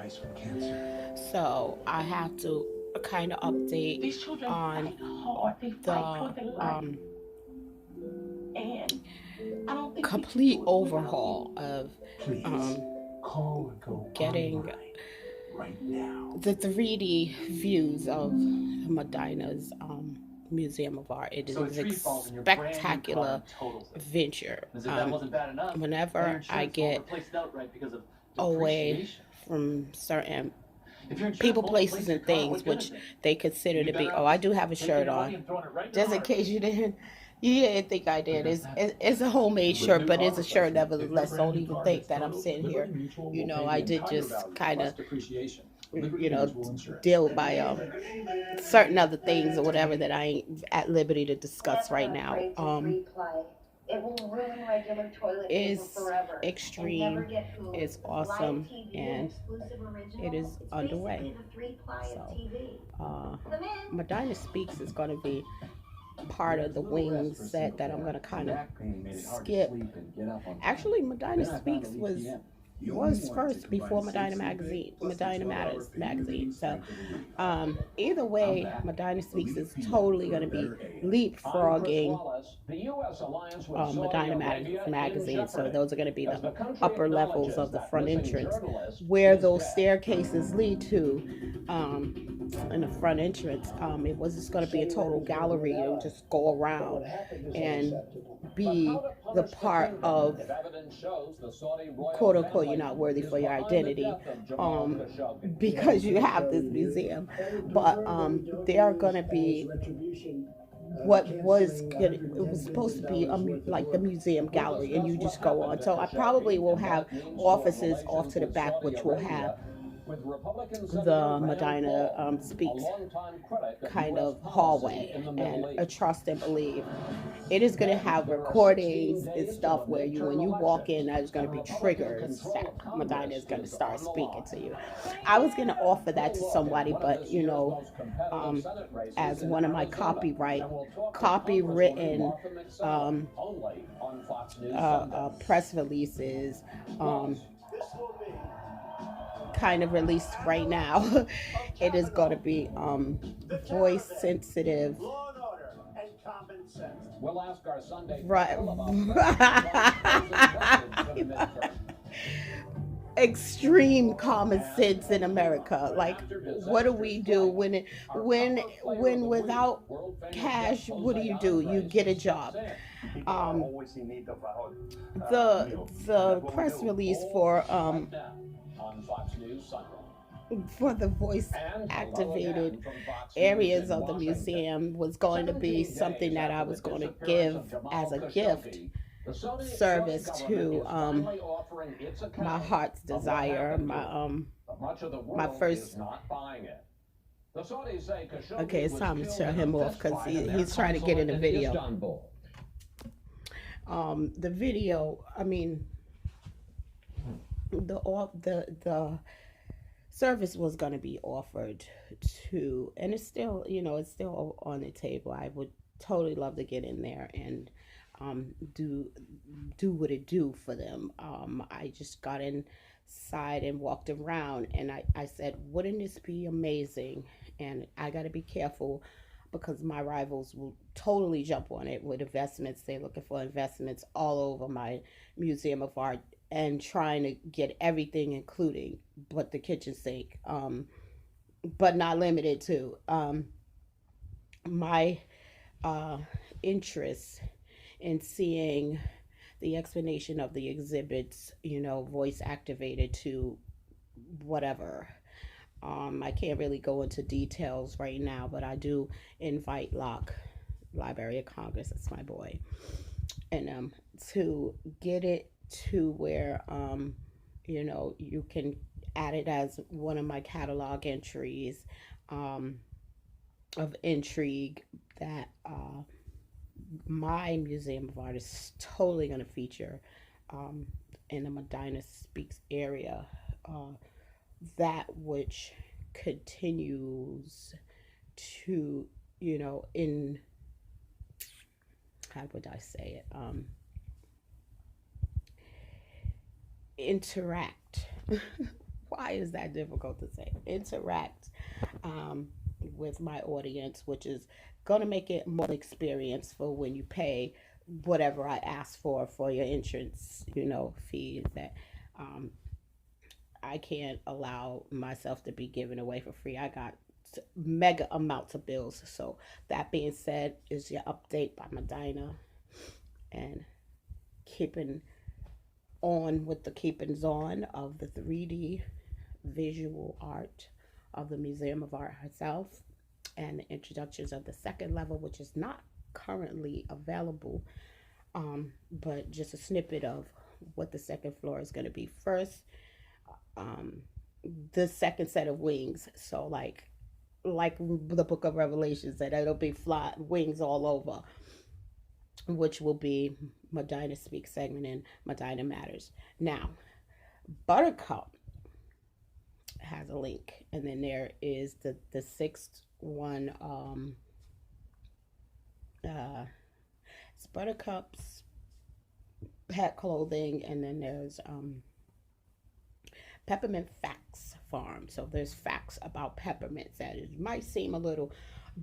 dies from cancer. So I have to kind of update These children on fight hard. They fight for the their life. And I don't think we can complete do it without overhaul you. of Please call or go getting online right now. the 3D views of Madyna's Museum of Art. It So a is a tree falls in your brand new car spectacular and totals it. venture. As if that wasn't bad enough, now your Whenever I insurance won't get replace it outright because of away depreciation. from certain If your insurance people, won't places, replace your and car, things what good which is it? they consider You'd to be be, better oh, off I just do have a taking shirt the money on. and throwing it right in the Just in garbage. case you didn't think I did. It's a homemade shirt, but it's a shirt nevertheless. Don't even think that I'm sitting here. I did just kind of, deal with my certain other things or whatever that I ain't at liberty to discuss right now. It will ruin regular toilet paper Is forever and never extreme, get food. is Live awesome, TV, an and exclusive it original. is It's underway. basically the 3-ply of So, TV. uh, Come in. Madyna Speaks is going to be part of the wings set that I'm going to kind of skip. Actually, Madyna Speaks was first before Madyna Matters magazine. So either way, Madyna Speaks is totally going to be leapfrogging Madyna Matters magazine. So those are going to be the upper levels of the front entrance, where those staircases lead to. In the front entrance, it was just going to be a total gallery. It would just go around and be the part of, quote unquote, you're not worthy for your identity, because you have this museum. But they are going to be what was good. It was supposed to be like the museum gallery, and you just go on. So I probably will have offices off to the back, which will have the Madyna Speaks kind of hallway, and a trust and believe. It is going to have recordings and stuff where when you walk in, there's going to be triggers that Madyna is going to start speaking to you. I was going to offer that to somebody, but as one of my copywritten press releases, kind of released right now. It is going to be voice sensitive. We'll ask our Sunday Right. Extreme common sense in America. Like, what do we do when without cash? What do? You get a job. Um, the press release for the voice activated areas of the museum was going to be something that I was going to give as a gift service to my heart's desire, my first. Okay, it's time to shut him off because he's trying to get in the video. The video, I mean, the service was going to be offered to, and it's still on the table. I would totally love to get in there and do what it do for them. I just got inside and walked around, and I said, wouldn't this be amazing? And I got to be careful because my rivals will totally jump on it with investments. They're looking for investments all over my Museum of Art and trying to get everything, including but the kitchen sink, but not limited to. My interest in seeing the explanation of the exhibits, voice activated to whatever. I can't really go into details right now, but I do invite Locke, Library of Congress, that's my boy, and to get it to where you can add it as one of my catalog entries of intrigue that my Museum of Art is totally going to feature in the Madyna Speaks area. That which continues to, in, how would I say it? Interact why is that difficult to say? Interact with my audience, which is going to make it more experience for when you pay whatever I ask for your entrance, fees that um, I can't allow myself to be given away for free. I got mega amounts of bills. So that being said, is your update by Madyna, and keeping on with the keepings on of the 3D visual art of the Museum of Art herself, and the introductions of the second level, which is not currently available, but just a snippet of what the second floor is going to be. First, um, the second set of wings. So like the book of Revelations, that it'll be fly wings all over, which will be Madyna Speaks segment and Madyna Matters. Now, Buttercup has a link, and then there is the sixth one. It's Buttercup's pet clothing, and then there's Peppermint Facts Farm. So there's facts about peppermints that it might seem a little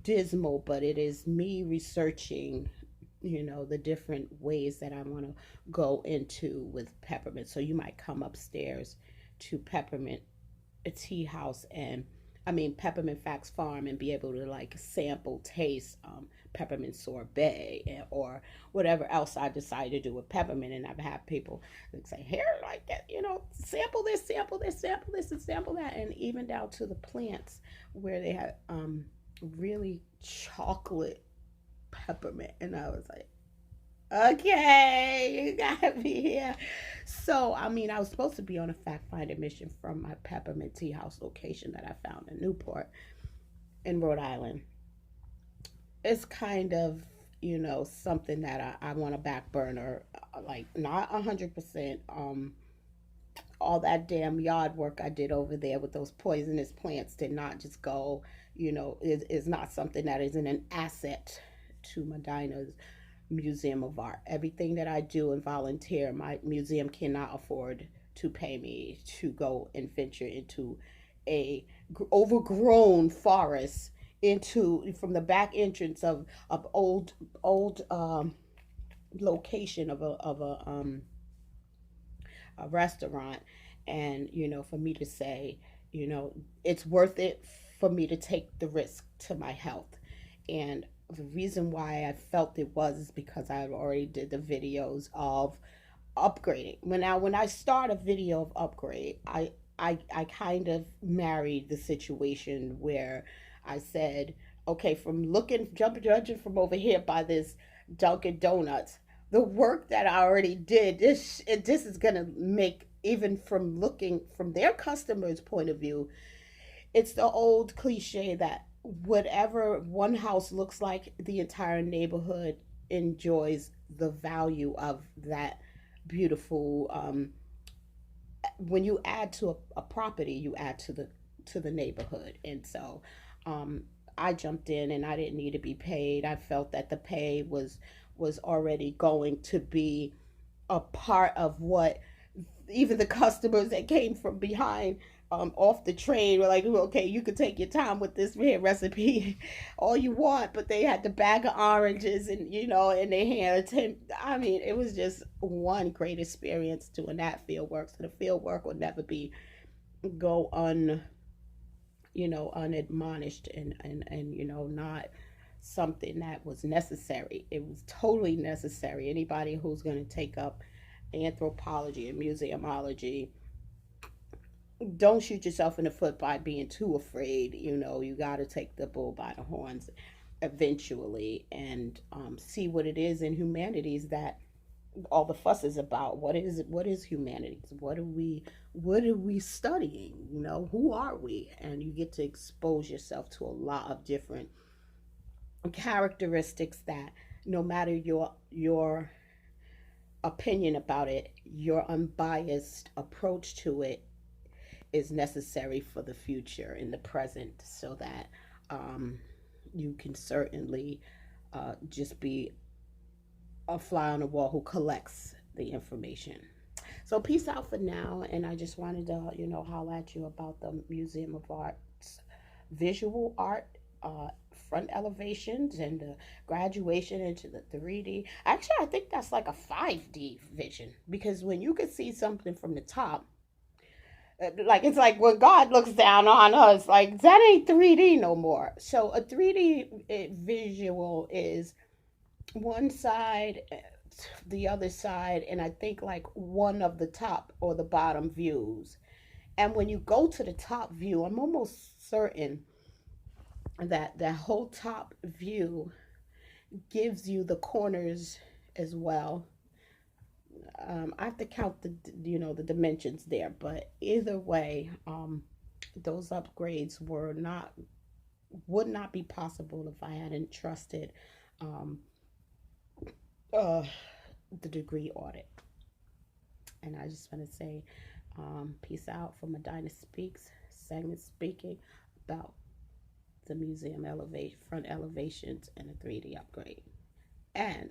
dismal, but it is me researching, the different ways that I want to go into with peppermint. So you might come upstairs to Peppermint Tea House, and Peppermint Facts Farm, and be able to sample, taste peppermint sorbet, or whatever else I decide to do with peppermint. And I've had people say, here, like that, sample this, sample this, sample this, and sample that, and even down to the plants where they have really chocolate peppermint. And I was like, okay, you gotta be here. So, I was supposed to be on a fact finding mission from my Peppermint Tea House location that I found in Newport in Rhode Island. It's kind of, something that I want to back burner, like not 100%. All that damn yard work I did over there with those poisonous plants did not just go, is not something that is an asset to Madyna's Museum of Art. Everything that I do and volunteer, my museum cannot afford to pay me to go and venture into a overgrown forest, into from the back entrance of old location of a restaurant, and for me to say, it's worth it for me to take the risk to my health. And the reason why I felt it was is because I already did the videos of upgrading. When I start a video of upgrade, I kind of married the situation where I said, okay, from judging from over here by this Dunkin' Donuts, the work that I already did, this is gonna make, even from looking from their customers' point of view, it's the old cliche that whatever one house looks like, the entire neighborhood enjoys the value of that beautiful. When you add to a property, you add to the neighborhood, and so I jumped in, and I didn't need to be paid. I felt that the pay was already going to be a part of what even the customers that came from behind, off the train, were like, okay, you can take your time with this here recipe all you want, but they had the bag of oranges, and in their hand. It was just one great experience doing that field work. So the field work will never be go unadmonished, and not something that was necessary. It was totally necessary. Anybody who's going to take up anthropology and museumology, don't shoot yourself in the foot by being too afraid. You got to take the bull by the horns eventually, and see what it is in humanities that all the fuss is about. What is humanities? What are we studying? Who are we? And you get to expose yourself to a lot of different characteristics that, no matter your opinion about it, your unbiased approach to it is necessary for the future in the present, so that you can certainly just be a fly on the wall who collects the information. So peace out for now. And I just wanted to, holler at you about the Museum of Art's visual art, front elevations and the graduation into the 3D. Actually, I think that's like a 5D vision, because when you can see something from the top, like it's like when God looks down on us, like that ain't 3D no more. So a 3D visual is one side, the other side, and I think like one of the top or the bottom views. And when you go to the top view, I'm almost certain that that whole top view gives you the corners as well. I have to count the dimensions there, but either way, those upgrades would not be possible if I hadn't trusted um, uh, the degree audit. And I just want to say, peace out from Madyna Speaks, segment speaking about the museum front elevations and a 3D upgrade. And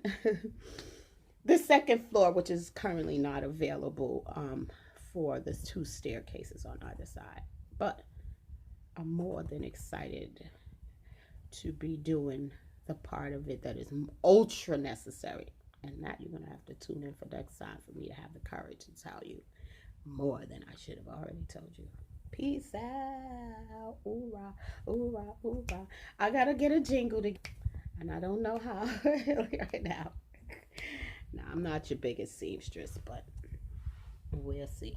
the second floor, which is currently not available for the 2 staircases on either side. But I'm more than excited to be doing the part of it that is ultra necessary. And that you're going to have to tune in for next time for me to have the courage to tell you more than I should have already told you. Peace out. Oorah, oorah, oorah. I got to get a jingle and I don't know how right now. Now, I'm not your biggest seamstress, but we'll see.